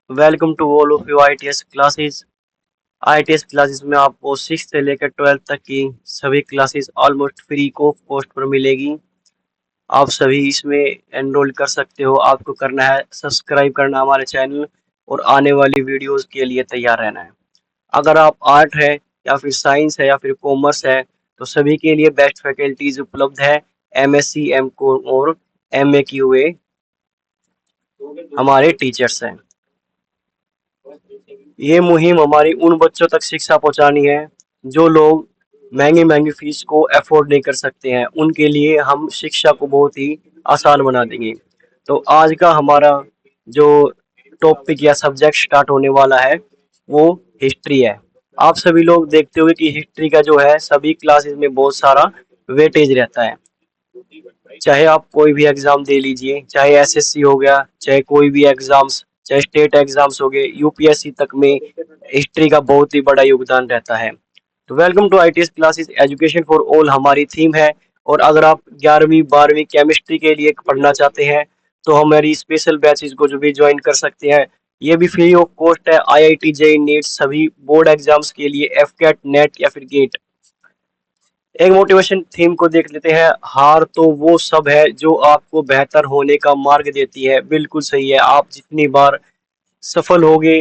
Welcome to all of you ITS classes. ITS classes में आपको 6th से लेकर 12th तक की सभी क्लासेस ऑलमोस्ट फ्री को कॉस्ट पर मिलेगी। आप सभी इसमें एनरोल कर सकते हो। आपको करना है सब्सक्राइब करना हमारे चैनल और आने वाली वीडियोस के लिए तैयार रहना है। अगर आप आर्ट है या फिर साइंस है या फिर कॉमर्स है तो सभी के लिए बेस्ट फैकल्टीज उपलब्ध है। एमएससी एमकॉम और एमए क्यूए हमारे टीचर्स हैं। ये मुहिम हमारी उन बच्चों तक शिक्षा पहुंचानी है जो लोग महंगी महंगी फीस को अफोर्ड नहीं कर सकते हैं। उनके लिए हम शिक्षा को बहुत ही आसान बना देंगे। तो आज का हमारा जो टॉपिक या सब्जेक्ट स्टार्ट होने वाला है वो हिस्ट्री है। आप सभी लोग देखते होंगे कि हिस्ट्री का जो है सभी क्लासेस में बहुत सारा वेटेज रहता है। चाहे आप कोई भी एग्जाम दे लीजिए, चाहे एसएससी हो गया, चाहे कोई भी एग्जाम्स, चाहे स्टेट एग्जाम्स हो गए, यूपीएससी तक में हिस्ट्री का बहुत ही बड़ा योगदान रहता है। तो welcome to ITS classes education for all हमारी थीम है। और अगर आप 11वीं 12वीं केमिस्ट्री के लिए पढ़ना चाहते हैं तो हमारी स्पेशल बैचेस को जो भी ज्वाइन कर सकते हैं। ये भी फ्री ऑफ कॉस्ट है। आईआईटी जेईई नीट सभी बोर्ड एग्जाम्स के लिए एफकेट नेट या फिर गेट। एक मोटिवेशन थीम को देख लेते हैं। हार तो वो सब है जो आपको बेहतर होने का मार्ग देती है। बिल्कुल सही है। आप जितनी बार सफल होगे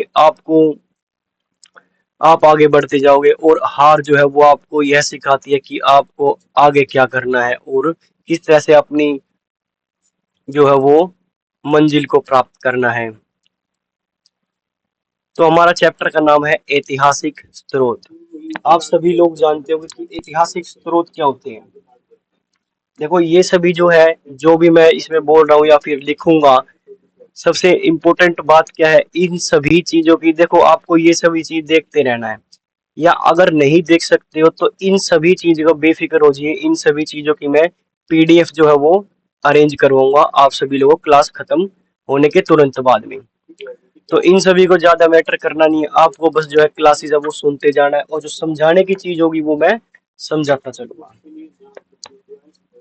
आप आगे बढ़ते जाओगे और हार जो है वो आपको यह सिखाती है कि आपको आगे क्या करना है और किस तरह से अपनी जो है वो मंजिल को प्राप्त करना है। तो हमारा चैप्टर का नाम है ऐतिहासिक स्रोत। आप सभी लोग जानते होंगे कि ऐतिहासिक स्रोत क्या होते हैं। देखो ये सभी जो है जो भी मैं इसमें बोल रहा हूँ या फिर लिखूंगा, सबसे इम्पोर्टेंट बात क्या है इन सभी चीजों की। देखो आपको ये सभी चीज देखते रहना है, या अगर नहीं देख सकते हो तो इन सभी चीजों का बेफिक्र हो जाइए। इन सभी चीजों की मैं पीडीएफ जो है वो अरेंज करवाऊंगा आप सभी लोगों को क्लास खत्म होने के तुरंत बाद में। तो इन सभी को ज्यादा मैटर करना नहीं है। आपको बस जो है क्लासेस है वो सुनते जाना है और जो समझाने की चीज होगी वो मैं समझाता चलूंगा।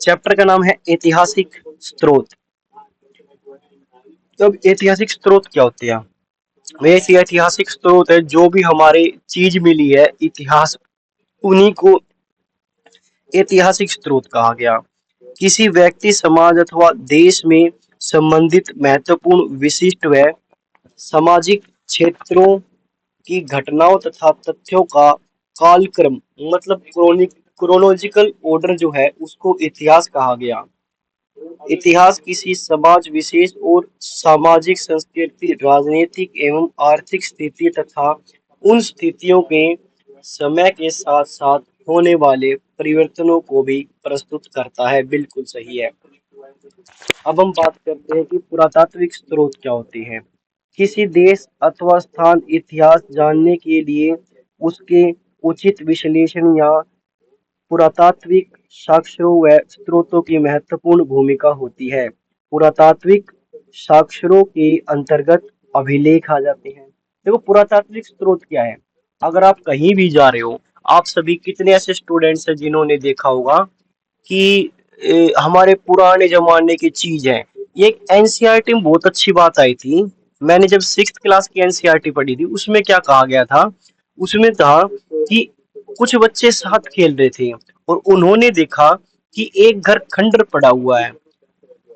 चैप्टर का नाम है ऐतिहासिक स्रोत। तो अब ऐतिहासिक स्रोत क्या होते हैं? वे ऐसी ऐतिहासिक स्रोत है जो भी हमारे चीज मिली है इतिहास, उन्हीं को ऐतिहासिक स्रोत कहा गया। किसी व्यक्ति समाज अथवा देश में संबंधित महत्वपूर्ण विशिष्ट व सामाजिक क्षेत्रों की घटनाओं तथा तथ्यों का कालक्रम मतलब क्रोनोलॉजिकल ऑर्डर जो है उसको इतिहास कहा गया। इतिहास किसी समाज विशेष और सामाजिक संस्कृति राजनीतिक एवं आर्थिक स्थिति तथा उन स्थितियों के समय के साथ साथ होने वाले परिवर्तनों को भी प्रस्तुत करता है। बिल्कुल सही है। अब हम बात करते हैं कि पुरातात्विक स्रोत क्या होते हैं। किसी देश अथवा स्थान इतिहास जानने के लिए उसके उचित विश्लेषण या पुरातात्विक साक्ष्यों व स्रोतों की महत्वपूर्ण भूमिका होती है। पुरातात्विक साक्ष्यों के अंतर्गत अभिलेख आ जाते हैं। देखो पुरातात्विक स्रोत क्या है? अगर आप कहीं भी जा रहे हो, आप सभी कितने ऐसे स्टूडेंट्स हैं जिन्होंने देखा होगा कि हमारे पुराने जमाने की चीज है। ये एक एनसीईआरटी में बहुत अच्छी बात आई थी। मैंने जब 6th क्लास की एनसीईआरटी पढ़ी थी उसमें क्या कहा गया था, उसमें था कि कुछ बच्चे साथ खेल रहे थे और उन्होंने देखा कि एक घर खंडर पड़ा हुआ है।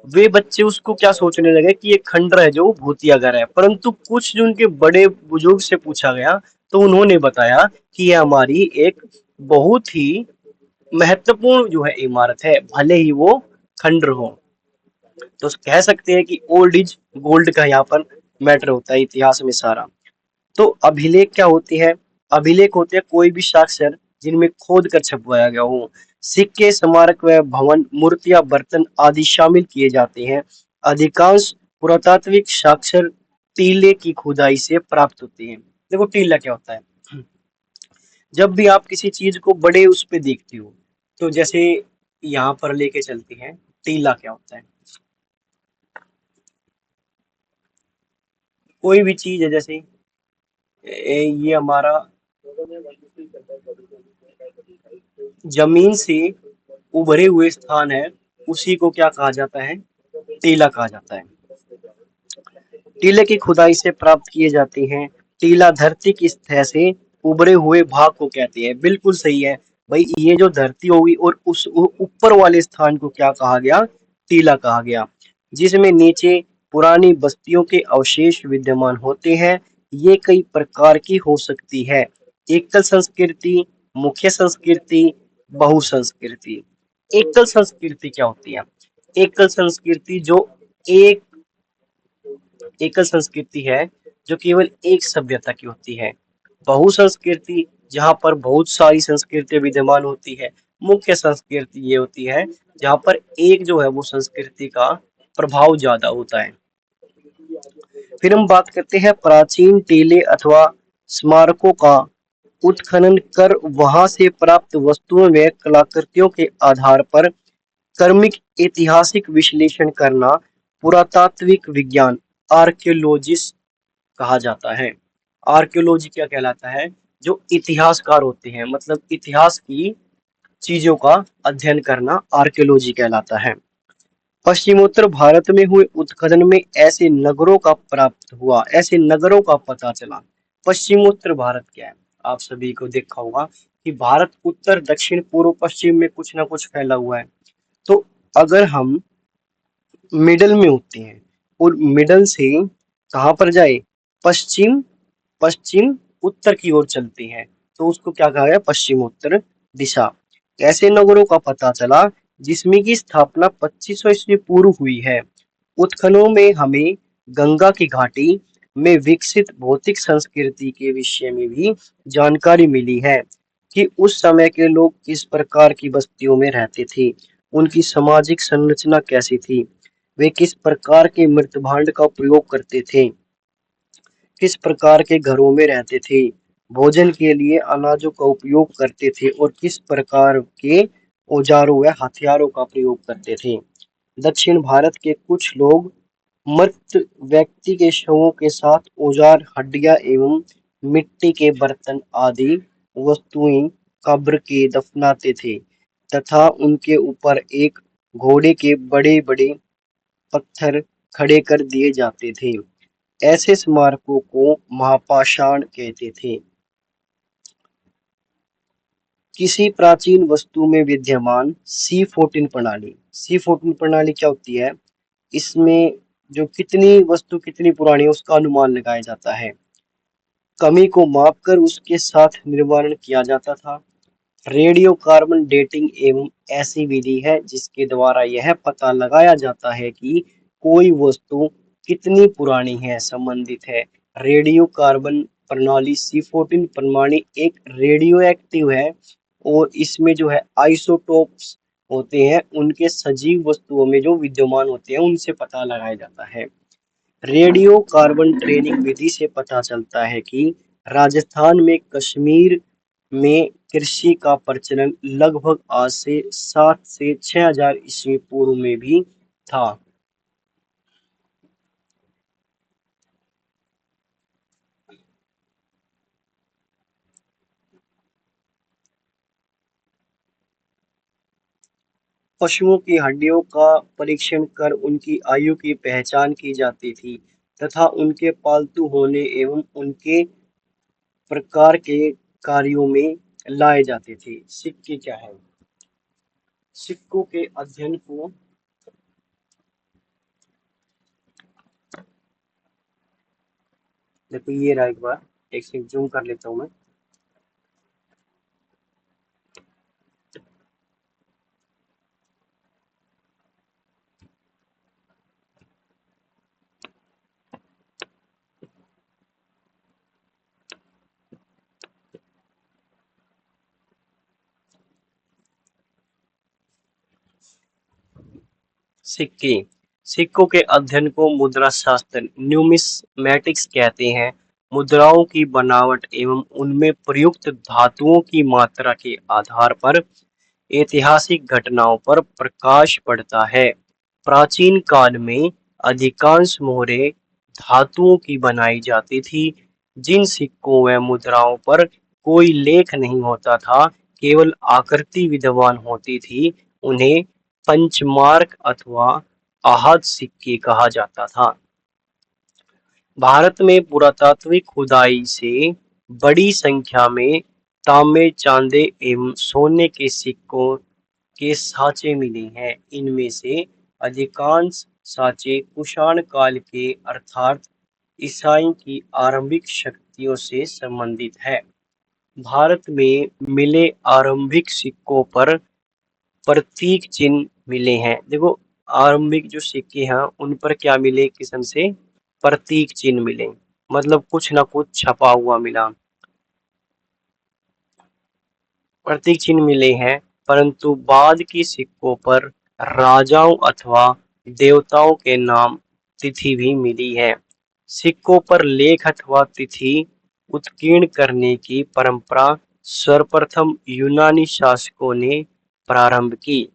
वे बच्चे उसको क्या सोचने लगे कि ये खंडर है जो भूतिया घर है, परंतु कुछ जो उनके बड़े बुजुर्ग से पूछा गया तो उन्होंने बताया कि यह हमारी एक बहुत ही महत्वपूर्ण जो है इमारत है, भले ही वो खंडर हो। तो कह सकते हैं कि ओल्ड इज गोल्ड का यहाँ पर मैटर होता है इतिहास में सारा। तो अभिलेख क्या होती है? अभिलेख होते हैं कोई भी साक्ष्य जिनमें खोद कर छपवाया गया हो। सिक्के, स्मारक व भवन, मूर्तियां, बर्तन आदि शामिल किए जाते हैं। अधिकांश पुरातात्विक साक्ष्य टीले की खुदाई से प्राप्त होते हैं। देखो टीला क्या होता है? जब भी आप किसी चीज को बड़े उस पे देखते हो, तो जैसे यहाँ पर लेके चलते हैं, टीला क्या होता है? कोई भी चीज है, जैसे ये हमारा जमीन से उभरे हुए स्थान है, उसी को क्या कहा जाता है? टीला कहा जाता है। टीले की खुदाई से प्राप्त किए जाते हैं। टीला धरती की सतह से उभरे हुए भाग को कहते हैं। बिल्कुल सही है भाई, ये जो धरती होगी और उस ऊपर वाले स्थान को क्या कहा गया? टीला कहा गया। जिसमें नीचे पुरानी बस्तियों के अवशेष विद्यमान होते हैं। ये कई प्रकार की हो सकती है। एकल संस्कृति, मुख्य संस्कृति, बहुसंस्कृति। एकल संस्कृति क्या होती है? एकल संस्कृति जो एक एकल संस्कृति है जो केवल एक सभ्यता की होती है। बहुसंस्कृति जहाँ पर बहुत सारी संस्कृतियां विद्यमान होती है। मुख्य संस्कृति ये होती है जहाँ पर एक जो है वो संस्कृति का प्रभाव ज्यादा होता है। फिर हम बात करते हैं प्राचीन टीले अथवा स्मारकों का उत्खनन कर वहां से प्राप्त वस्तुओं में कलाकृतियों के आधार पर कर्मिक ऐतिहासिक विश्लेषण करना पुरातात्विक विज्ञान आर्कियोलॉजिस्ट कहा जाता है। आर्कियोलॉजी क्या कहलाता है? जो इतिहासकार होते हैं, मतलब इतिहास की चीजों का अध्ययन करना आर्कियोलॉजी कहलाता है। पश्चिमोत्तर भारत में हुए उत्खनन में ऐसे नगरों का प्राप्त हुआ, ऐसे नगरों का पता चला। पश्चिमोत्तर भारत क्या है? आप सभी को देखा होगा कि भारत उत्तर दक्षिण पूर्व पश्चिम में कुछ ना कुछ फैला हुआ है। तो अगर हम मिडल में होते हैं और मिडल से कहाँ पर जाए? पश्चिम, पश्चिम उत्तर की ओर चलते हैं तो उसको क्या कहा गया? पश्चिमोत्तर दिशा। ऐसे नगरों का पता चला जिसमें की स्थापना 2500 ईस्वी पूर्व हुई है। उत्खननों में हमें गंगा की घाटी में विकसित भौतिक संस्कृति के विषय में भी जानकारी मिली है कि उस समय के लोग किस प्रकार की बस्तियों में रहते थे, उनकी सामाजिक संरचना कैसी थी, वे किस प्रकार के मृत भांड का प्रयोग करते थे, किस प्रकार के घरों में रहते थे, भोजन के लिए अनाजों का उपयोग करते थे और किस प्रकार के औजारों व हथियारों का प्रयोग करते थे। दक्षिण भारत के कुछ लोग मृत व्यक्ति के शवों के साथ औजार, हड्डियां एवं मिट्टी के बर्तन आदि वस्तुएं कब्र के दफनाते थे तथा उनके ऊपर एक घोड़े के बड़े बड़े पत्थर खड़े कर दिए जाते थे। ऐसे स्मारकों को महापाषाण कहते थे। किसी प्राचीन वस्तु में विद्यमान C14 प्रणाली। C14 प्रणाली क्या होती है? इसमें जो कितनी वस्तु कितनी पुरानी है उसका अनुमान लगाया जाता है। कमी को मापकर उसके साथ निर्माण किया जाता था। रेडियो कार्बन डेटिंग एवं ऐसी विधि है जिसके द्वारा यह पता लगाया जाता है कि कोई वस्तु कितनी पुरानी है, संबंधित है। रेडियो कार्बन प्रणाली C14 प्रणाली एक रेडियो एक्टिव है और इसमें जो है आइसोटोप्स होते हैं, उनके सजीव वस्तुओं में जो विद्यमान होते हैं उनसे पता लगाया जाता है। रेडियो कार्बन ट्रेनिंग विधि से पता चलता है कि राजस्थान में कश्मीर में कृषि का प्रचलन लगभग आज से 7 से 6000 ईस्वी पूर्व में भी था। पशुओं की हड्डियों का परीक्षण कर उनकी आयु की पहचान की जाती थी तथा उनके पालतू होने एवं उनके प्रकार के कार्यों में लाए जाते थे। सिक्के क्या है? सिक्कों के अध्ययन को देखो, ये रहा एक बार, एक से जूम कर लेता हूँ मैं। सिक्के, सिक्कों के अध्ययन को मुद्रा शास्त्र न्यूमिस्मैटिक्स कहते हैं। मुद्राओं की बनावट एवं उनमें प्रयुक्त धातुओं की मात्रा के आधार पर ऐतिहासिक घटनाओं पर प्रकाश पड़ता है। प्राचीन काल में अधिकांश मोहरें धातुओं की बनाई जाती थी। जिन सिक्कों व मुद्राओं पर कोई लेख नहीं होता था, केवल आकृति विद्यमान होती थी, उन्हें पंचमार्क अथवा आहत सिक्के कहा जाता था। भारत में पुरातात्विक खुदाई से बड़ी संख्या में तांबे, चांदी एवं सोने के सिक्कों के साँचे मिले हैं। इनमें से अधिकांश साँचे कुषाण काल के अर्थात ईसाई की आरंभिक शक्तियों से संबंधित है। भारत में मिले आरंभिक सिक्कों पर प्रतीक चिन्ह मिले हैं। देखो, आरंभिक जो सिक्के हैं उन पर क्या मिले? एक किस्म से प्रतीक चिन्ह मिले, मतलब कुछ ना कुछ छपा हुआ मिला, प्रतीक चिन्ह मिले हैं। परंतु बाद के सिक्कों पर राजाओं अथवा देवताओं के नाम, तिथि भी मिली है। सिक्कों पर लेख अथवा तिथि उत्कीर्ण करने की परंपरा सर्वप्रथम यूनानी शासकों ने प्रारंभ की।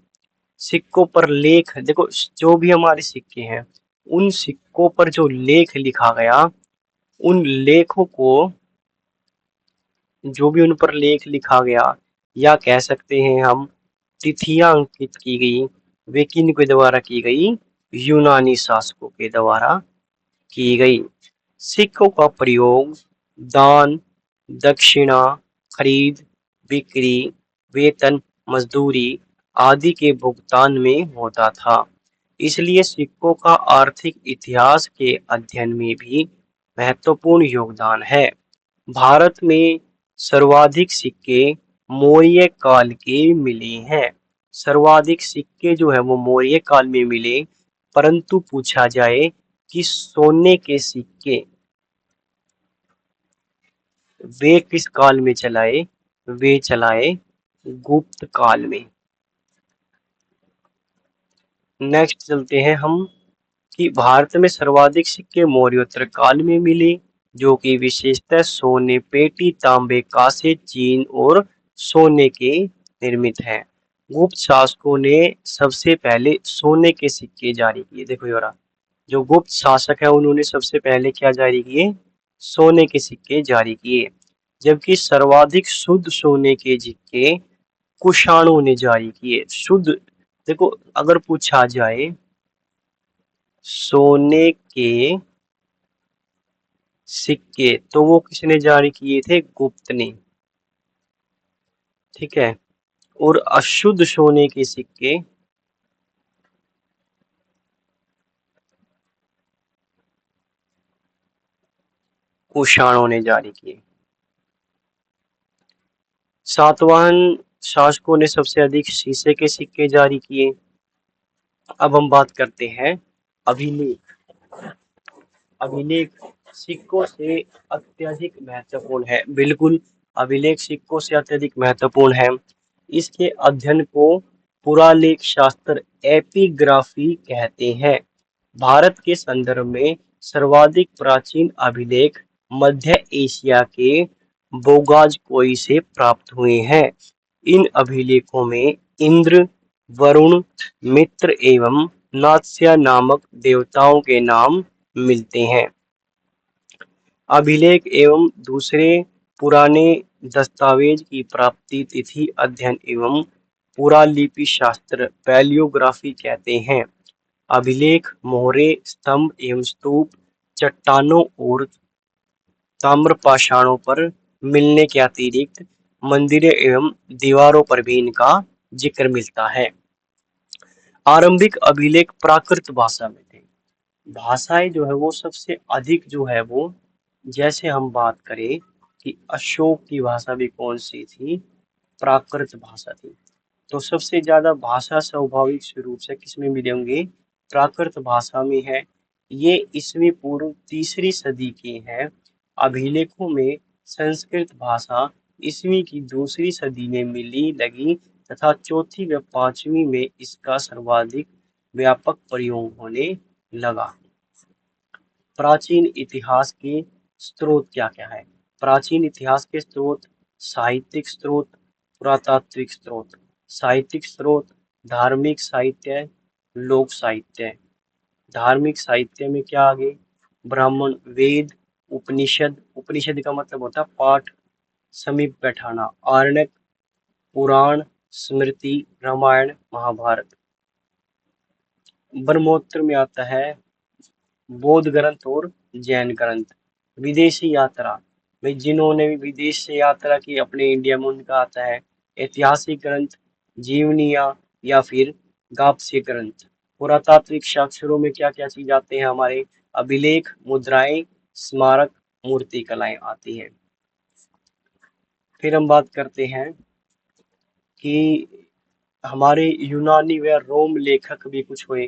सिक्कों पर लेख, देखो जो भी हमारे सिक्के हैं उन सिक्कों पर जो लेख लिखा गया, उन लेखों को, जो भी उन पर लेख लिखा गया, या कह सकते हैं हम तिथियां अंकित की गई, वे किन के द्वारा की गई? यूनानी शासकों के द्वारा की गई। सिक्कों का प्रयोग दान, दक्षिणा, खरीद, बिक्री, वेतन, मजदूरी आदि के भुगतान में होता था। इसलिए सिक्कों का आर्थिक इतिहास के अध्ययन में भी महत्वपूर्ण योगदान है। भारत में सर्वाधिक सिक्के मौर्य काल के मिले हैं। सर्वाधिक सिक्के जो है वो मौर्य काल में मिले। परंतु पूछा जाए कि सोने के सिक्के वे किस काल में चलाए? वे चलाए गुप्त काल में। नेक्स्ट चलते हैं हम कि भारत में सर्वाधिक सिक्के मौर्योत्तर काल में मिले, जो कि विशेषतः सोने, पेटी, तांबे, कांसे, चीन और सोने के निर्मित हैं। गुप्त शासकों ने सबसे पहले सोने के सिक्के जारी किए। देखो यार, जो गुप्त शासक है उन्होंने सबसे पहले क्या जारी किए? सोने के सिक्के जारी किए। जबकि सर्वाधिक शुद्ध सोने के सिक्के कुषाणों ने जारी किए। शुद्ध, देखो अगर पूछा जाए सोने के सिक्के तो वो किसने जारी किए थे? गुप्त ने। ठीक है। और अशुद्ध सोने के सिक्के कुषाणों ने जारी किए। सातवाहन शासकों ने सबसे अधिक शीशे के सिक्के जारी किए। अब हम बात करते हैं अभिलेख। अभिलेख सिक्कों से अत्यधिक महत्वपूर्ण है। बिल्कुल, अभिलेख सिक्कों से अत्यधिक महत्वपूर्ण है। इसके अध्ययन को पुरालेख शास्त्र, एपिग्राफी कहते हैं। भारत के संदर्भ में सर्वाधिक प्राचीन अभिलेख मध्य एशिया के बोगाजकोई से प्राप्त हुए हैं। इन अभिलेखों में इंद्र, वरुण, मित्र एवं नात्स्य नामक देवताओं के नाम मिलते हैं। अभिलेख एवं दूसरे पुराने दस्तावेज की प्राप्ति तिथि अध्ययन एवं पुरालिपि शास्त्र, पैलियोग्राफी कहते हैं। अभिलेख मोहरे, स्तंभ एवं स्तूप, चट्टानों और ताम्रपाषाणों पर मिलने के अतिरिक्त मंदिरों एवं दीवारों पर भी इनका जिक्र मिलता है। आरंभिक अभिलेख प्राकृत भाषा में थे। भाषाएं जो है वो सबसे अधिक जो है वो, जैसे हम बात करें कि अशोक की भाषा भी कौन सी थी? प्राकृत भाषा थी। तो सबसे ज्यादा भाषा स्वाभाविक रूप से किसमें मिले होंगे? प्राकृत भाषा में है। ये ईस्वी पूर्व तीसरी सदी के हैं। अभिलेखों में संस्कृत भाषा ईस्वी की दूसरी सदी में मिली लगी तथा चौथी व पांचवी में इसका सर्वाधिक व्यापक प्रयोग होने लगा। प्राचीन इतिहास के स्रोत क्या क्या है? प्राचीन इतिहास के स्रोत, साहित्यिक स्रोत, पुरातात्विक स्रोत। साहित्यिक स्रोत धार्मिक साहित्य, लोक साहित्य। धार्मिक साहित्य में क्या आगे? ब्राह्मण, वेद, उपनिषद। उपनिषद का मतलब होता है पाठ, समीप बैठाना। आरण्यक, पुराण, स्मृति, रामायण, महाभारत। ब्रह्मोत्तर में आता है बौद्ध ग्रंथ और जैन ग्रंथ। विदेशी यात्रा, भाई जिन्होंने भी विदेश से यात्रा की अपने इंडिया में उनका आता है। ऐतिहासिक ग्रंथ, जीवनियाँ या फिर गाप्स्य ग्रंथ। पुरातात्विक साक्ष्यों में क्या क्या चीज आते हैं हमारे? अभिलेख, मुद्राएं, स्मारक, मूर्ति कलाएं आती हैं। फिर हम बात करते हैं कि हमारे यूनानी व रोम लेखक भी कुछ हुए।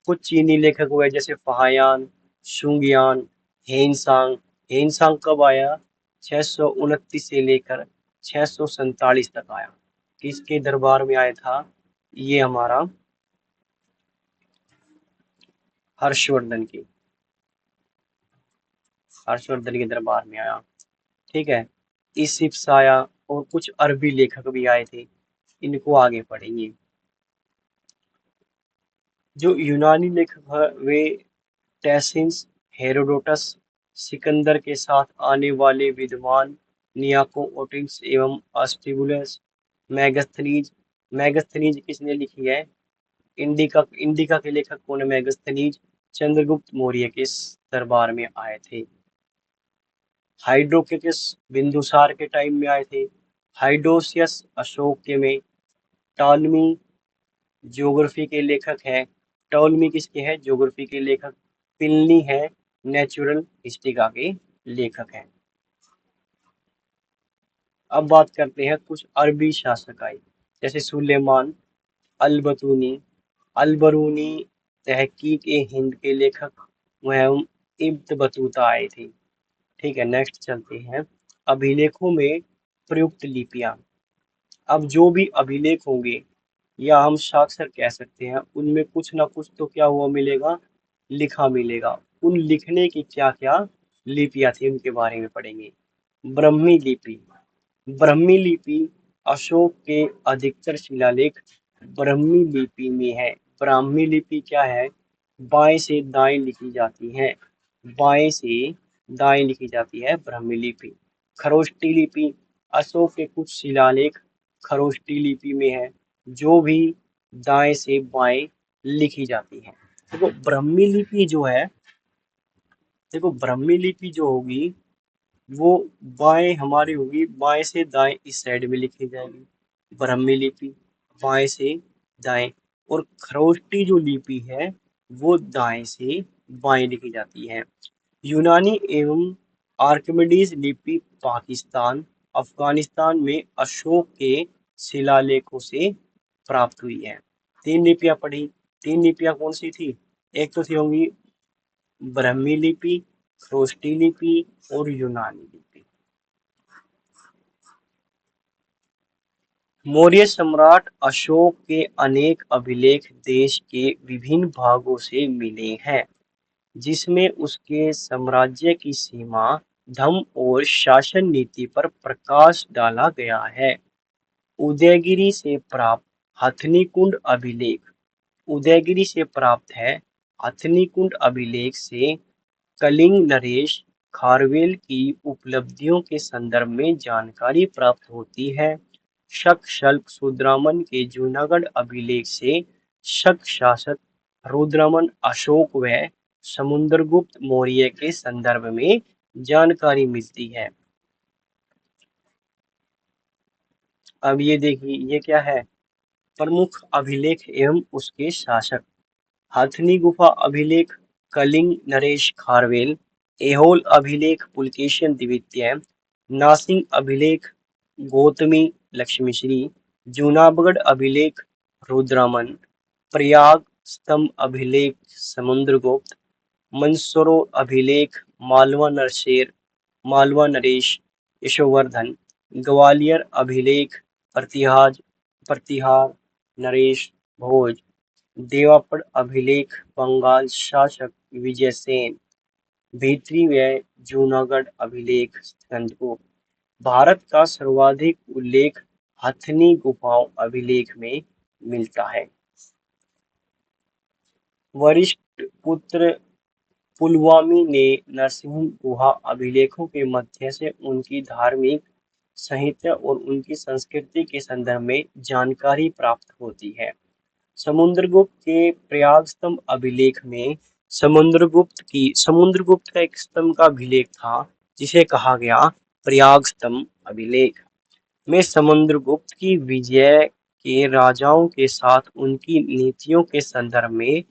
कुछ चीनी लेखक हुए जैसे फाहियान, शुंगियान, हेनसांग। हेनसांग कब आया? 629 से लेकर 647 तक आया। किसके दरबार में आया था? ये हमारा हर्षवर्धन की, हर्षवर्धन के दरबार में आया। ठीक है। इसिप्स आया और कुछ अरबी लेखक भी आए थे। इनको आगे पढ़ेंगे। जो यूनानी लेखक है वे टैसिन्स, हेरोडोटस, सिकंदर के साथ आने वाले विद्वान नियाको ओटिन्स एवं अस्टिबुलस, मैगस्थनीज। मैगस्थनीज किसने लिखी है? इंडिका। इंडिका के लेखक कौन है? मैगस्थनीज चंद्रगुप्त मौर्य के दरबार में आए थे। हाइड्रोकेकस बिंदुसार के टाइम में आए थे। हाइडोसियस अशोक के में। टॉलमी ज्योग्राफी के लेखक हैं। टॉलमी किसके हैं? ज्योग्राफी के लेखक। प्लिनी है नेचुरल हिस्ट्री का के लेखक हैं। अब बात करते हैं कुछ अरबी शासक आए जैसे सुलेमान, अलबतूनी। अलबरूनी तहकीक ए हिंद के लेखक वह इब्न बतूता आए थे। ठीक है, नेक्स्ट चलते हैं। अभिलेखों में प्रयुक्त लिपियां। अब जो भी अभिलेख होंगे या हम साक्षर कह सकते हैं उनमें कुछ ना कुछ तो क्या हुआ मिलेगा? लिखा मिलेगा। उन लिखने की क्या क्या लिपियां थी उनके बारे में पढ़ेंगे। ब्रह्मी लिपि। ब्रह्मी लिपि अशोक के अधिकतर शिलालेख ब्रह्मी लिपि में है। ब्राह्मी लिपि क्या है? बाएं से दाएं लिखी जाती है। बाएं से दाएं लिखी जाती है ब्राह्मी लिपि। खरोष्टी लिपि अशोक के कुछ शिलालेख खरोष्टी लिपि में है जो भी दाएं से बाएं लिखी जाती है। देखो ब्राह्मी लिपि जो है, देखो ब्राह्मी लिपि जो होगी वो बाएं हमारी होगी, बाएं से दाएं इस साइड में लिखी जाएगी ब्राह्मी लिपि, बाएं से दाएं। और खरोष्टी जो लिपि है वो दाएं से बाएं लिखी जाती है। यूनानी एवं आर्किमिडीज लिपि पाकिस्तान, अफगानिस्तान में अशोक के शिलालेखों से प्राप्त हुई है। तीन लिपियां पढ़ी। तीन लिपियां कौन सी थी? एक तो थी होंगी ब्राह्मी लिपि, खरोष्टी लिपि और यूनानी लिपि। मौर्य सम्राट अशोक के अनेक अभिलेख देश के विभिन्न भागों से मिले हैं जिसमें उसके साम्राज्य की सीमा, धर्म और शासन नीति पर प्रकाश डाला गया है। उदयगिरी से प्राप्त हथनीकुंड अभिलेख। उदयगिरी से प्राप्त है हथनीकुंड अभिलेख से कलिंग नरेश खारवेल की उपलब्धियों के संदर्भ में जानकारी प्राप्त होती है। शक शल्क रुद्रमन के जूनागढ़ अभिलेख से शक शासक रुद्रमन अशोक व समुद्रगुप्त मौर्य के संदर्भ में जानकारी मिलती है। अब ये देखिए ये क्या है? प्रमुख अभिलेख एवं उसके शासक। हथनी गुफा अभिलेख कलिंग नरेश खारवेल। ऐहोल अभिलेख पुलकेशिन द्वितीय। नासिंग अभिलेख गौतमी लक्ष्मीश्री। जूनागढ़ अभिलेख रुद्रमन। प्रयाग स्तंभ अभिलेख समुद्रगुप्त। मंदसौर अभिलेख मालवा नरशेर, मालवा नरेश यशोवर्धन। ग्वालियर अभिलेख प्रतिहाज प्रतिहार नरेश भोज। देवापढ़ अभिलेख बंगाल शासक विजयसेन। भीतरी व जूनागढ़ अभिलेख स्कंदगुप्त। भारत का सर्वाधिक उल्लेख हथनी गुफाओं अभिलेख में मिलता है। वरिष्ठ पुत्र पुलवामी ने नरसिंह गुहा अभिलेखों के मध्य से उनकी धार्मिक साहित्य और उनकी संस्कृति के संदर्भ में जानकारी प्राप्त होती है। समुद्रगुप्त के प्रयाग स्तंभ अभिलेख में समुद्रगुप्त का एक स्तंभ का अभिलेख था जिसे कहा गया प्रयाग स्तंभ अभिलेख में समुद्रगुप्त की विजय के राजाओं के साथ उनकी नीतियों के संदर्भ में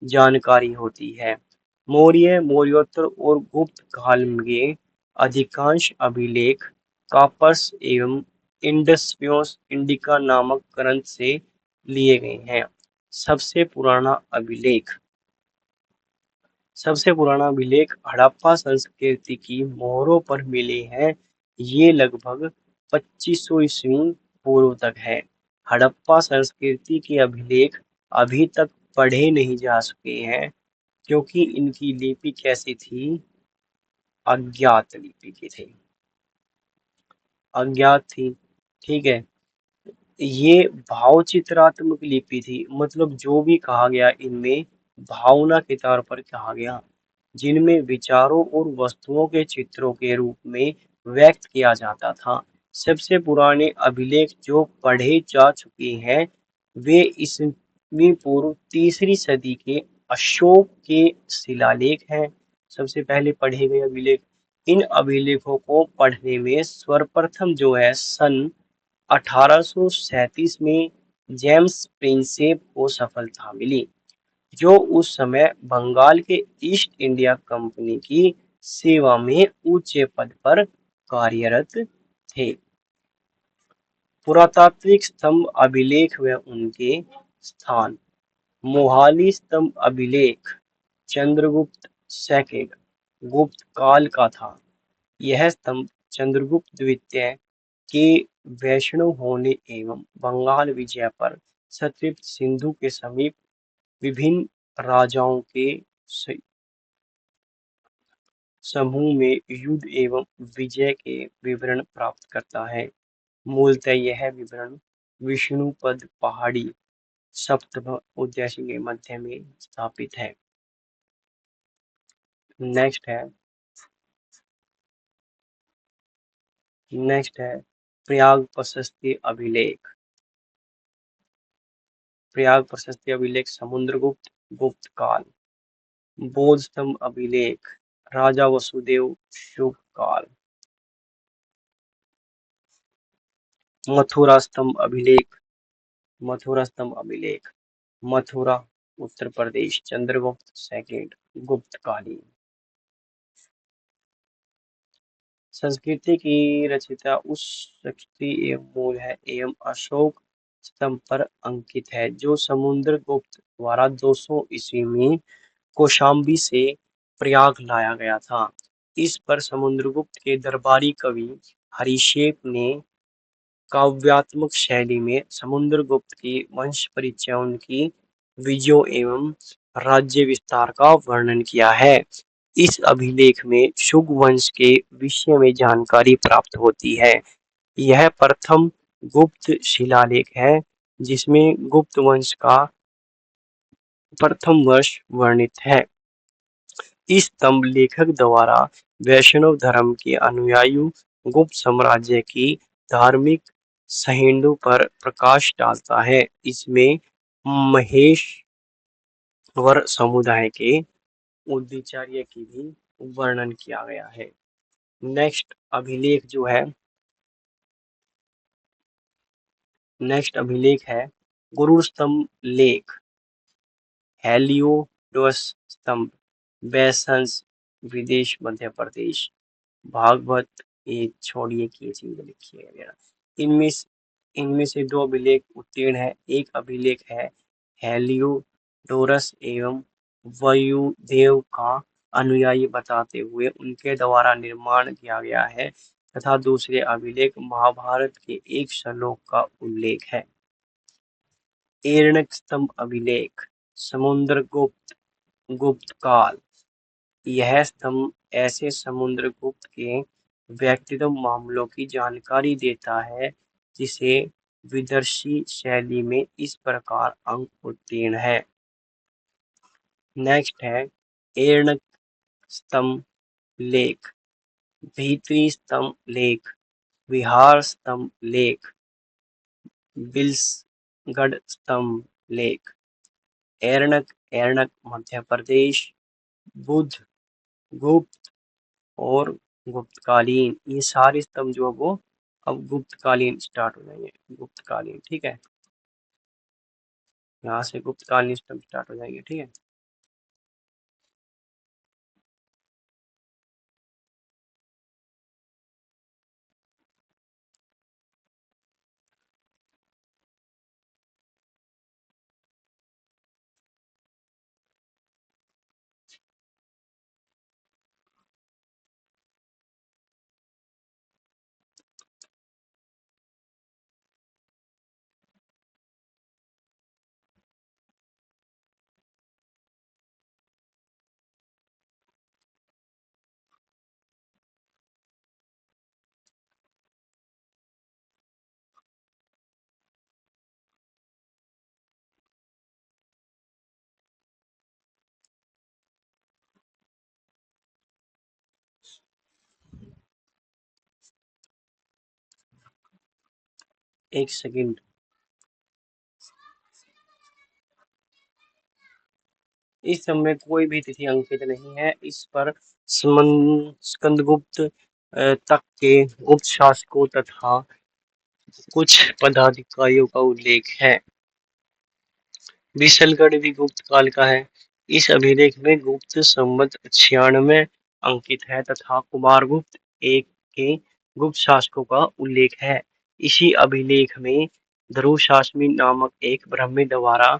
जानकारी होती है। मौर्य, मौर्योत्तर और गुप्त काल के अधिकांश अभिलेख कापर्स एवं इंडस्वियोस इंडिका नामक ग्रंथ से लिए गए हैं। सबसे पुराना अभिलेख सबसे पुराना अभिलेख हड़प्पा संस्कृति की मोहरों पर मिले हैं। ये लगभग 2500 ईस्वी पूर्व तक है। हड़प्पा संस्कृति के अभिलेख अभी तक पढ़े नहीं जा सके हैं क्योंकि इनकी लिपि कैसी थी? अज्ञात लिपि की थी, अज्ञात थी। ठीक है, ये भावचित्रात्मक लिपि थी, मतलब जो भी कहा गया इनमें भावना के तौर पर कहा गया, जिनमें विचारों और वस्तुओं के चित्रों के रूप में व्यक्त किया जाता था। सबसे पुराने अभिलेख जो पढ़े जा चुके हैं वे ईस्वी पूर्व तीसरी सदी के अशोक के शिलालेख हैं। सबसे पहले पढ़े गए अभिलेख। इन अभिलेखों को पढ़ने में सर्वप्रथम जो है सन 1837 में जेम्स प्रिंसेप को सफलता मिली, जो उस समय बंगाल के ईस्ट इंडिया कंपनी की सेवा में ऊंचे पद पर कार्यरत थे। पुरातात्विक स्तंभ अभिलेख व उनके स्थान। मोहाली स्तंभ अभिलेख चंद्रगुप्त सेकंड गुप्त काल का था। यह स्तंभ चंद्रगुप्त द्वितीय के वैष्णव होने एवं बंगाल विजय पर सतलुज सिंधु के समीप विभिन्न राजाओं के समूह में युद्ध एवं विजय के विवरण प्राप्त करता है। मूलतः यह विवरण विष्णुपद पहाड़ी सप्तम उद्देश्य के मध्य में स्थापित है। नेक्स्ट है प्रयाग प्रशस्ति अभिलेख। प्रयाग प्रशस्ति अभिलेख समुद्रगुप्त गुप्त काल। बौद्ध स्तंभ अभिलेख राजा वसुदेव शुभ काल। मथुरा स्तंभ अभिलेख मथुरा उत्तर प्रदेश चंद्रगुप्त सेकंड गुप्त कालीन। संस्कृति की रचयिता उस शक्ति एवं मूल है एवं अशोक स्तंभ पर अंकित है जो समुद्रगुप्त द्वारा 200 ईस्वी में कौशाम्बी से प्रयाग लाया गया था। इस पर समुद्रगुप्त के दरबारी कवि हरिशेप ने काव्यात्मक शैली में समुद्रगुप्त की वंश परिचय, उनकी विजयों एवं राज्य विस्तार का वर्णन किया है। इस अभिलेख में शुंग वंश के विषय में जानकारी प्राप्त होती है। यह प्रथम गुप्त शिलालेख है जिसमें गुप्त वंश का प्रथम वर्ष वर्णित है। इस स्तंभ लेखक द्वारा वैष्णव धर्म के अनुयायी गुप्त साम्राज्य की धार्मिक सहिंदू पर प्रकाश डालता है। इसमें महेश्वर समुदाय के उद्दिचार्य की भी वर्णन किया गया है। नेक्स्ट अभिलेख है गुरु स्तंभ लेख हेलियोडोरस स्तंभ बैसंस विदेश मध्य प्रदेश। भागवत ये छोड़िए की चीज लिखी है वगैरह। इनमें से दो अभिलेख उत्तीर्ण है। एक अभिलेख है हेलियोडोरस एवं वायुदेव का अनुयायी बताते हुए उनके द्वारा निर्माण किया गया है तथा दूसरे अभिलेख महाभारत के एक श्लोक का उल्लेख है। एर्णक स्तंभ अभिलेख समुद्रगुप्त गुप्त काल। यह स्तंभ ऐसे समुद्रगुप्त के व्यक्तिगत मामलों की जानकारी देता है जिसे विदर्शी शैली में इस प्रकार अंक उत्तीर्ण है। नेक्स्ट है एर्णक स्तंभ लेख भीतरी स्तंभ लेख विहार स्तंभ लेख बिल्सगढ़ स्तंभ लेख। एर्णक मध्य प्रदेश बुद्ध, गुप्त और गुप्तकालीन, ये सारे स्तंभ जो है वो अब गुप्तकालीन स्टार्ट हो जाएंगे। गुप्तकालीन, ठीक है, यहाँ से गुप्तकालीन स्तंभ स्टार्ट हो जाएंगे, ठीक है। एक सेकंड, इस समय कोई भी तिथि अंकित नहीं है। इस पर स्कंदगुप्त तक के गुप्त शासकों तथा कुछ पदाधिकारियों का उल्लेख है। विशलगढ़ भी गुप्त काल का है। इस अभिलेख में गुप्त संवत 96 अंकित है तथा कुमारगुप्त एक के गुप्त शासकों का उल्लेख है। इसी अभिलेख में ध्रुवशास्मी नामक एक ब्राह्मण द्वारा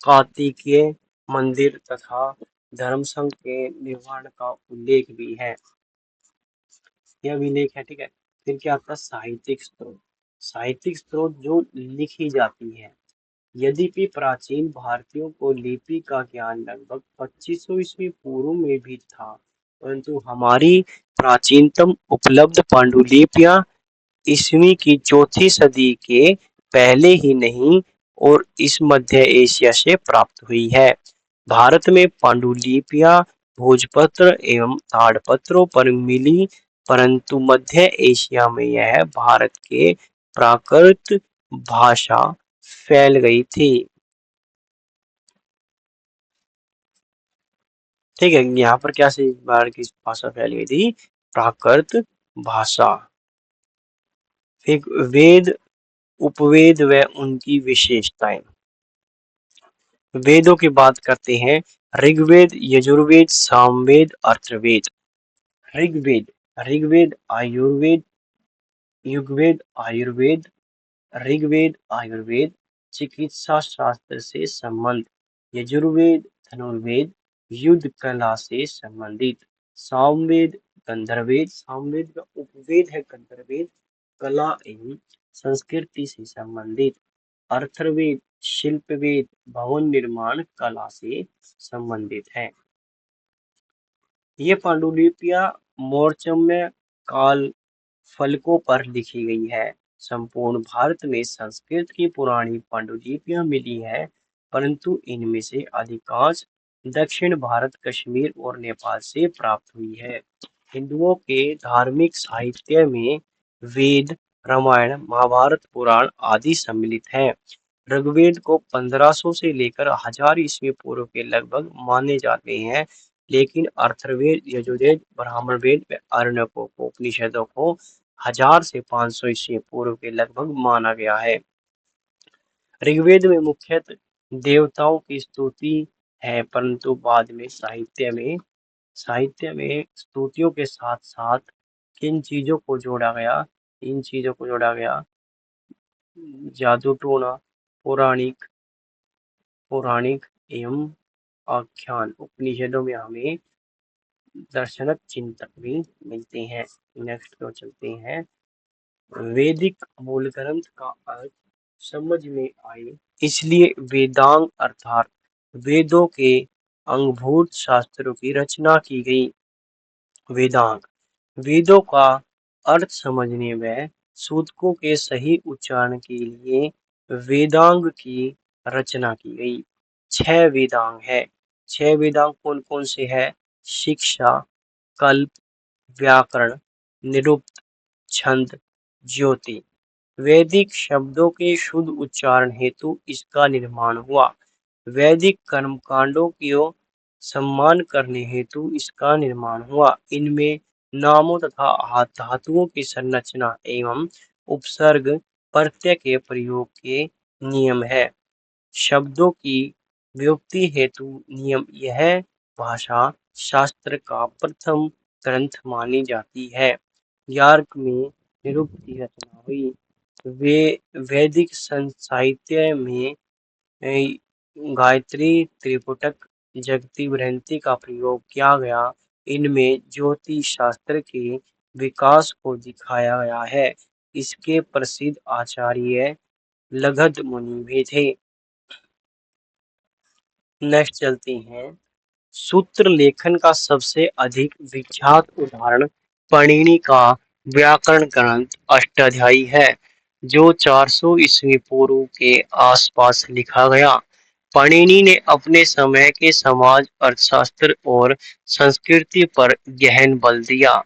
कार्तिकेय मंदिर तथा धर्मसंघ के निर्माण का उल्लेख भी है। यह अभिलेख है, ठीक है। फिर क्या आता है, साहित्यिक स्रोत। साहित्यिक स्रोत जो लिखी जाती है। यद्यपि प्राचीन भारतीयों को लिपि का ज्ञान लगभग 2500 ईस्वी पूर्व में भी था, परंतु हमारी प्राचीनतम उपलब्ध पांडुलिपियां ईस्वी की चौथी सदी के पहले ही नहीं और इस मध्य एशिया से प्राप्त हुई है। भारत में पांडुलिपियां भोजपत्र एवं ताड़पत्रों पर मिली, परंतु मध्य एशिया में यह भारत के प्राकृत भाषा फैल गई थी। ठीक है, यहाँ पर क्या से भारत की भाषा फैल गई थी, प्राकृत भाषा। फिर वेद, उपवेद व उनकी विशेषताएं। वेदों की बात करते हैं। ऋग्वेद, यजुर्वेद, सामवेद, अथर्ववेद। ऋग्वेद, ऋग्वेद आयुर्वेद, युगवेद आयुर्वेद, ऋग्वेद आयुर्वेद चिकित्सा शास्त्र से संबंध। यजुर्वेद धनुर्वेद युद्ध कला से संबंधित। सामवेद गंधर्ववेद, सामवेद का उपवेद है गंधर्ववेद, कला एवं संस्कृति से संबंधित। अथर्ववेद शिल्पवेद भवन निर्माण कला से संबंधित है। ये पांडुलिपियां मौर्चम्य काल फलकों पर लिखी गई है। संपूर्ण भारत में संस्कृत की पुरानी पांडुलिपियां मिली है, परंतु इनमें से अधिकांश दक्षिण भारत, कश्मीर और नेपाल से प्राप्त हुई है। हिंदुओं के धार्मिक साहित्य में वेद, रामायण, महाभारत, पुराण आदि सम्मिलित हैं। ऋग्वेद को 1500 से लेकर 1000 ईस्वी पूर्व के लगभग माने जाते हैं, लेकिन अथर्ववेद, यजुर्वेद, ब्राह्मण वेद व आरण्यकों को, उपनिषदों को 1000 से 500 ईस्वी पूर्व के लगभग माना गया है। ऋग्वेद में मुख्यतः देवताओं की स्तुति है, परंतु बाद में साहित्य में स्तुतियों के साथ साथ किन चीजों को जोड़ा गया, इन चीजों को जोड़ा गया, जादू टोना, पौराणिक पौराणिक एवं आख्यान। उपनिषदों में हमें दर्शनक चिंतक भी मिलते हैं। नेक्स्ट को चलते हैं। वैदिक मूल ग्रंथ का अर्थ समझ में आए, इसलिए वेदांग अर्थात वेदों के अंगभूत शास्त्रों की रचना की गई। वेदांग, वेदों का अर्थ समझने व सूतकों के सही उच्चारण के लिए वेदांग की रचना की गई। 6 वेदांग है। 6 वेदांग कौन कौन से है? शिक्षा, कल्प, व्याकरण, निरुक्त, छंद, ज्योति। वैदिक शब्दों के शुद्ध उच्चारण हेतु इसका निर्माण हुआ। वैदिक कर्मकांडों की सम्मान करने हेतु इसका निर्माण हुआ। इनमें नामों तथा धातुओं की संरचना एवं उपसर्ग प्रत्यय के प्रयोग के नियम है। शब्दों की व्युत्पत्ति हेतु नियम यह भाषा शास्त्र का प्रथम ग्रंथ मानी जाती है। यार्क में निरुक्त की रचना हुई। वे वैदिक साहित्य में गायत्री त्रिपुटक जगती का प्रयोग किया गया। इनमें ज्योतिष शास्त्र के विकास को दिखाया गया है। इसके प्रसिद्ध आचार्य लगध मुनि भी थे। नेक्स्ट चलते हैं। सूत्र लेखन का सबसे अधिक विख्यात उदाहरण पाणिनि का व्याकरण ग्रंथ अष्टाध्यायी है, जो 400 ईस्वी पूर्व के आसपास लिखा गया। पाणिनि ने अपने समय के समाज, अर्थशास्त्र और संस्कृति पर गहन बल दिया।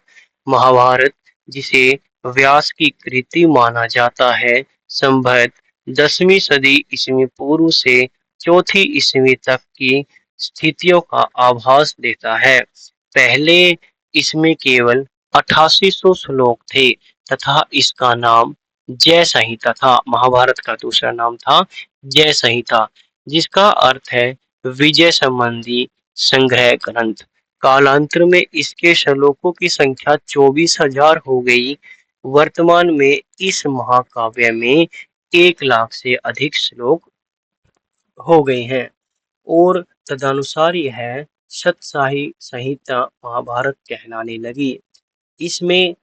महाभारत, जिसे व्यास की कृति माना जाता है, संभवतः 10वीं सदी ईस्वी पूर्व से 4वीं ईस्वी तक की स्थितियों का आभास देता है। पहले इसमें केवल 8800 श्लोक थे तथा इसका नाम जय संहिता था। महाभारत का दूसरा नाम था जय संहिता, जिसका अर्थ है विजय संबंधी संग्रह ग्रंथ। कालांतर में इसके श्लोकों की संख्या 24,000 हो गई। वर्तमान में इस महाकाव्य में 1 लाख से अधिक श्लोक हो गए हैं और तदनुसार यह सतसाही संहिता महाभारत कहलाने लगी। इसमें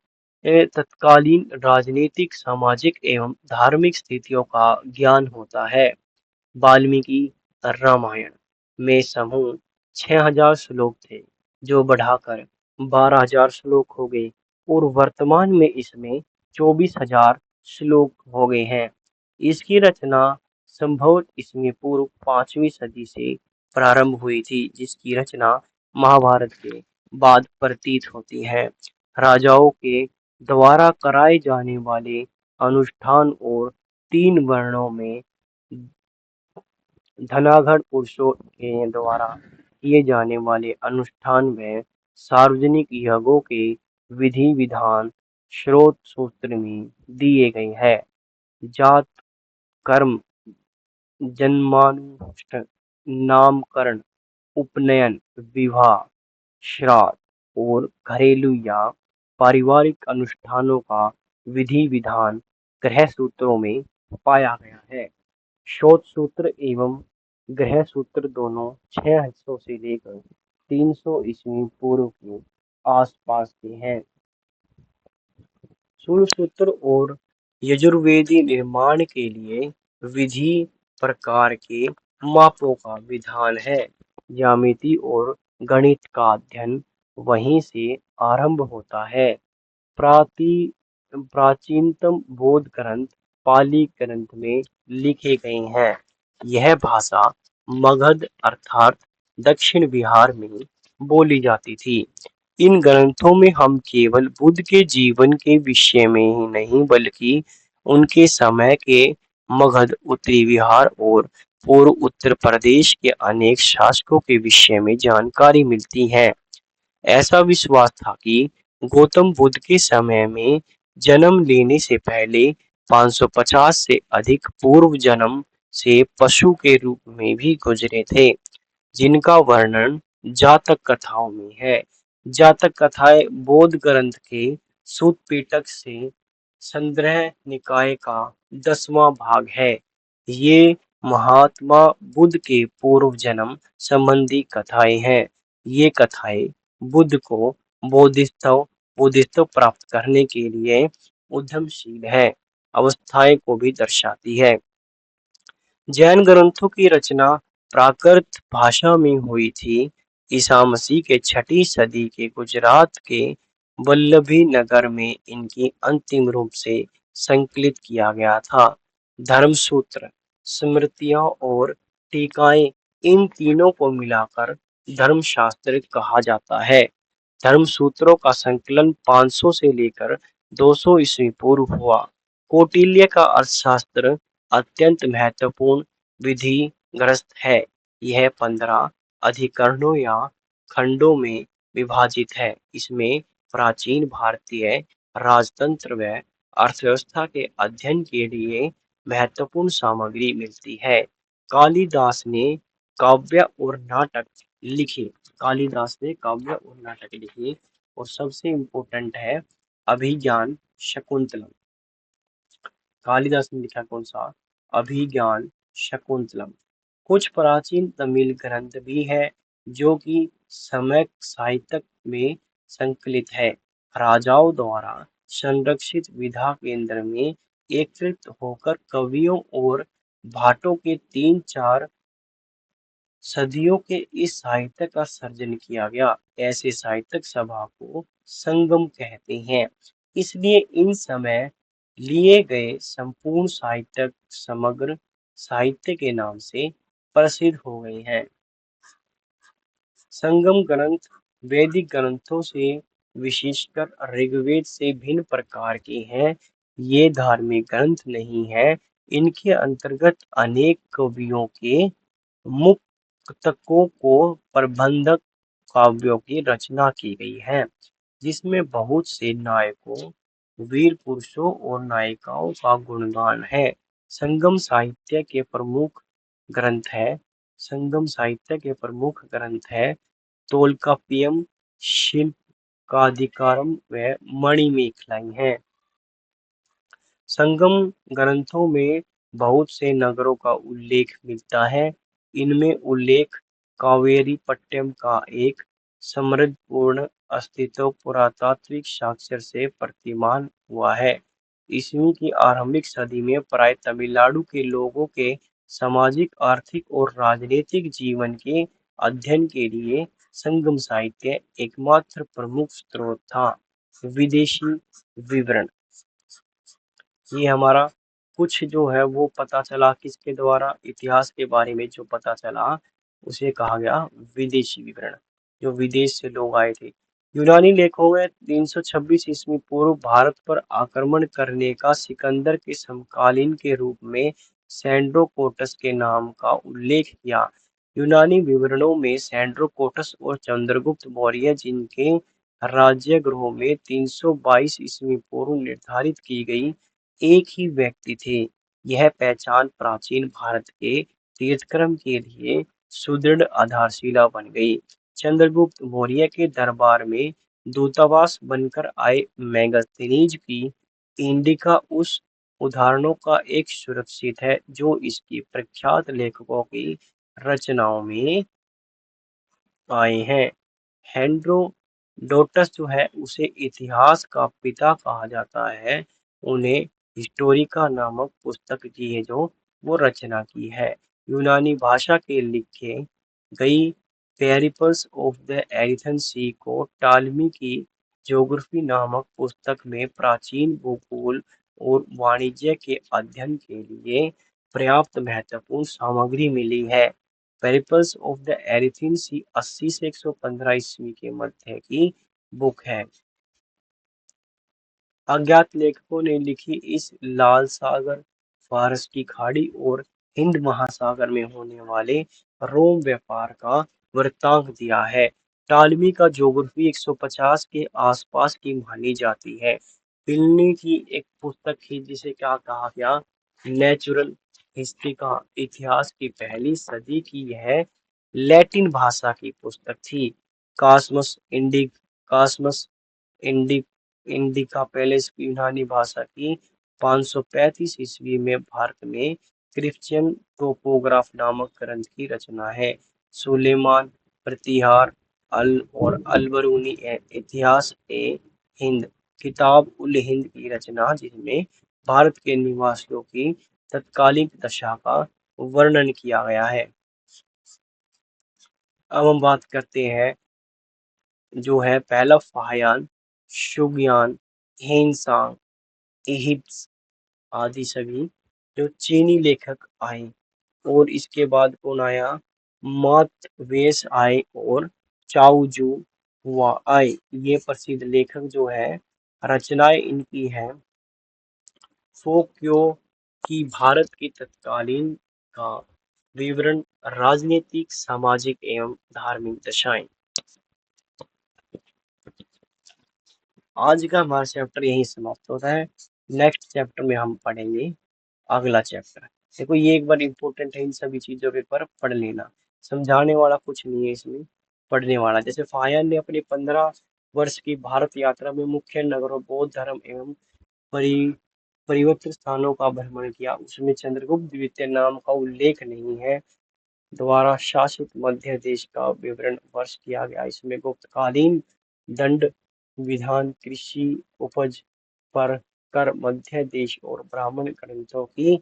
तत्कालीन राजनीतिक, सामाजिक एवं धार्मिक स्थितियों का ज्ञान होता है। वाल्मीकि रामायण में समूह 6,000 श्लोक थे, जो बढ़ाकर 12,000 श्लोक हो गए और वर्तमान में इसमें 24,000 श्लोक हो गए हैं। इसकी रचना संभवतः ईस्वी पूर्व 5वीं सदी से प्रारंभ हुई थी, जिसकी रचना महाभारत के बाद प्रतीत होती है। राजाओं के द्वारा कराए जाने वाले अनुष्ठान और 3 वर्णों में धनाढ़ पुरुषों के द्वारा किए जाने वाले अनुष्ठान व सार्वजनिक यज्ञों के विधि विधान स्रोत सूत्र में दिए गए हैं। जात, कर्म, जन्माष्टमी, नामकरण, उपनयन, विवाह, श्राद्ध और घरेलू या पारिवारिक अनुष्ठानों का विधि विधान ग्रह सूत्रों में पाया गया है। शोध सूत्र एवं ग्रह सूत्र दोनों 600 से लेकर 300 ईस्वी पूर्व के आसपास के हैं। सूत्र और यजुर्वेदी निर्माण के लिए विधि प्रकार के मापों का विधान है। ज्यामिति और गणित का अध्ययन वहीं से आरंभ होता है। प्राचीनतम बौद्ध ग्रंथ पाली ग्रंथ में लिखे गए हैं। यह भाषा मगध अर्थात दक्षिण बिहार में बोली जाती थी। इन ग्रंथों में हम केवल बुद्ध के जीवन के विषय में ही नहीं, बल्कि उनके समय के मगध, उत्तरी बिहार और पूर्व उत्तर प्रदेश के अनेक शासकों के विषय में जानकारी मिलती है। ऐसा विश्वास था कि गौतम बुद्ध के समय में जन्म लेने से पहले 550 से अधिक पूर्व जन्म से पशु के रूप में भी गुजरे थे, जिनका वर्णन जातक कथाओं में है। जातक कथाएं बौद्ध ग्रंथ के सूत पिटक से संग्रह निकाय का 10वां भाग है। ये महात्मा बुद्ध के पूर्व जन्म संबंधी कथाएं हैं। ये कथाएं बुद्ध को बोधित्व प्राप्त करने के लिए उद्यमशील है अवस्थाएं को भी दर्शाती है। जैन ग्रंथों की रचना प्राकृत भाषा में हुई थी। ईसा मसीह के 6वीं सदी के गुजरात के वल्लभी नगर में इनकी अंतिम रूप से संकलित किया गया था। धर्मसूत्र, स्मृतियां और टीकाएं, इन तीनों को मिलाकर धर्मशास्त्र कहा जाता है। धर्मसूत्रों का संकलन 500 से लेकर 200 ईस्वी पूर्व हुआ। कौटिल्य का अर्थशास्त्र अत्यंत महत्वपूर्ण विधिग्रस्त है। यह 15 अधिकरणों या खंडों में विभाजित है। इसमें प्राचीन भारतीय राजतंत्र व अर्थव्यवस्था के अध्ययन के लिए महत्वपूर्ण सामग्री मिलती है। कालिदास ने काव्य और नाटक लिखे। कालिदास ने काव्य और नाटक लिखे और सबसे इम्पोर्टेंट है अभिज्ञान शकुंतलम। कालिदास ने लिखा कौन सा? अभिज्ञान शकुंतलम। कुछ प्राचीन तमिल ग्रंथ भी है जो कि सम्यक साहित्य में संकलित है। राजाओं द्वारा संरक्षित विधा केंद्र में एकत्रित होकर कवियों और भाटों के 3-4 सदियों के इस साहित्य का सर्जन किया गया। ऐसे साहित्यिक सभा को संगम कहते हैं। इसलिए इन समय लिए गए संपूर्ण साहित्य समग्र साहित्य के नाम से प्रसिद्ध हो गए हैं। संगम ग्रंथ वैदिक ग्रंथों से विशेषकर ऋग्वेद से भिन्न प्रकार के हैं। ये धार्मिक ग्रंथ नहीं है। इनके अंतर्गत अनेक कवियों के मुक्तकों को प्रबंधक काव्यों की रचना की गई है, जिसमें बहुत से नायकों, वीर पुरुषों और नायिकाओं का गुणगान है। संगम साहित्य के प्रमुख ग्रंथ है संगम साहित्य के प्रमुख ग्रंथ है तोल्काप्पियम, शिल्पकाधिकारम व मणिमेखलाई हैं। संगम ग्रंथों में बहुत से नगरों का उल्लेख मिलता है। इनमें उल्लेख कावेरीपट्टनम का एक समृद्धपूर्ण अस्तित्व पुरातात्विक साक्ष्य से प्रतिमान हुआ है। ईस्वी की आरंभिक सदी में प्राय तमिलनाडु के लोगों के सामाजिक, आर्थिक और राजनीतिक जीवन के अध्ययन के लिए संगम साहित्य एकमात्र प्रमुख स्रोत था। विदेशी विवरण। ये हमारा कुछ जो है वो पता चला किसके द्वारा, इतिहास के बारे में जो पता चला उसे कहा गया विदेशी विवरण, जो विदेश से लोग आए थे। यूनानी लेखों में 326 ईस्वी पूर्व भारत पर आक्रमण करने का सिकंदर के समकालीन के रूप में सैंड्रोकोटस के नाम का उल्लेख किया। यूनानी विवरणों में सैंड्रोकोटस और चंद्रगुप्त मौर्य, जिनके राज्यगृहों में 322 ईस्वी पूर्व निर्धारित की गई, एक ही व्यक्ति थे। यह पहचान प्राचीन भारत के तीर्थक्रम के लिए सुदृढ़ आधारशिला बन गई। चंद्रगुप्त मौर्य के दरबार में दूतावास बनकर आए मेगास्थनीज की इंडिका उस उदाहरणों का एक सुरक्षित है जो इसकी प्रख्यात लेखकों की रचनाओं में आए हैं। हेरोडोटस जो है उसे इतिहास का पिता कहा जाता है। उन्हें हिस्टोरिका नामक पुस्तक की है जो वो रचना की है। यूनानी भाषा के लिखे गई पेरिपल्स ऑफ द एरिथन सी को टालमी की ज्योग्राफी नामक पुस्तक में प्राचीन भूगोल और वाणिज्य के अध्ययन के लिए पर्याप्त महत्वपूर्ण सामग्री मिली है। पेरिपल्स ऑफ द एरिथन सी 80 से 115 ईस्वी के मध्य की बुक है। अज्ञात लेखकों ने लिखी इस लाल सागर, फारस की खाड़ी और हिंद महासागर में होने वाले रोम व्यापार का वृत्तांत दिया है। टालमी का ज्योग्राफी 150 के आसपास की मानी जाती है। प्लिनी की एक पुस्तक थी जिसे क्या कहा गया, नेचुरल हिस्ट्री का इतिहास की पहली सदी की यह लैटिन भाषा की पुस्तक थी। कास्मस इंडिक इंडिका पैलेस यूनानी भाषा की 535 ईस्वी में भारत में क्रिश्चियन टोपोग्राफ नामक ग्रंथ की रचना है। सुलेमान प्रतिहार अल और अलबरूनी इतिहास ए हिंद किताब उल हिंद की रचना, जिसमें भारत के निवासियों की तत्कालीन दशा का वर्णन किया गया है। अब हम बात करते हैं जो है पहला फाहयान, शुगयान, हेनसांग, इहिब्स आदि सभी जो चीनी लेखक आए। और इसके बाद कौन आया, मातवेस आए और चाउजू हुआ आए। ये प्रसिद्ध लेखक जो है रचनाएं इनकी है फोक्यो की भारत की तत्कालीन का विवरण राजनीतिक, सामाजिक एवं धार्मिक दशाएं। आज का हमारा चैप्टर यही समाप्त होता है। नेक्स्ट चैप्टर में हम पढ़ेंगे अगला चैप्टर। देखो ये एक बार इम्पोर्टेंट है, इन सभी चीजों के पर पढ़ लेना। समझाने वाला कुछ नहीं है इसमें, पढ़ने वाला। जैसे फायन ने अपने 15 वर्ष की भारत यात्रा में मुख्य नगरों, बौद्ध धर्म एवं परि परिवर्तित स्थानों का भ्रमण किया। उसमें चंद्रगुप्त द्वितीय नाम का उल्लेख नहीं है। द्वारा शासित मध्य देश का विवरण वर्ष किया गया। इसमें गुप्तकालीन दंड विधान, कृषि उपज पर कर, मध्य देश और ब्राह्मण ग्रंथों की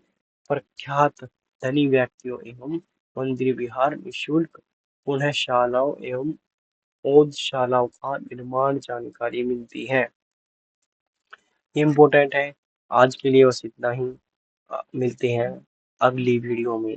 प्रख्यात धनी व्यक्तियों एवं मंदिर विहार, निशुल्क पुण्यशालाओं एवं औधशालाओं का निर्माण जानकारी मिलती है। इम्पोर्टेंट है। आज के लिए बस इतना ही। मिलते हैं अगली वीडियो में।